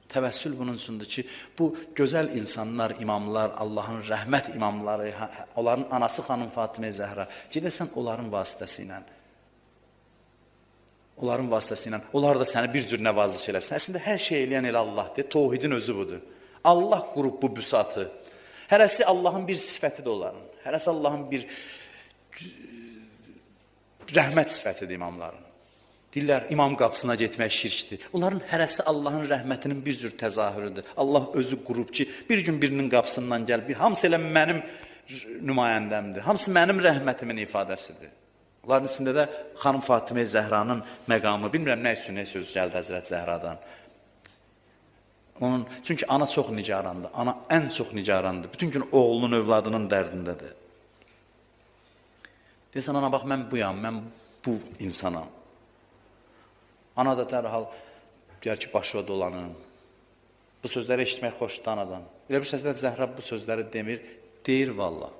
Təvəssül bunun üçündür ki, bu gözəl insanlar, imamlar, Allahın rəhmət imamları, onların anası xanım Fatimə Zəhra, gedəsən onların vasitəsilə, onlar da səni bir cür nəvaziş eləsin. Əslində, hər şey eləyən elə Allahdır, Tohidin özü budur. Allah qurub bu büsatı. Hərəsi Allahın bir sifətidir onların. Hərəsi Allahın bir rəhmət sifətidir imamların. Deyirlər, imam qapısına getmək şirkdir. Onların hərəsi Allahın rəhmətinin bir cür təzahürüdür. Allah özü qurub ki, bir gün birinin qapısından gəl, hamısı elə mənim nümayəndəmdir. Hamısı mənim rəhmətimin ifadəsidir. Onların içində də xanım Fatimə Zəhranın məqamı, bilmirəm nə üçün, nə söz gəldi Həzrət Zəhradan. Çünki ana çox nigarandır, ana ən çox nigarandır. Bütün gün oğlunun, övladının dərdindədir. Deyəsən, ana bax, mən buyam, mən bu insanam. Ana da dərhal deyər ki, başı dolanın. Bu sözləri eşitmək xoşdur anadan. Elə bir Həzrət Zəhra bu sözləri demir, deyir valla.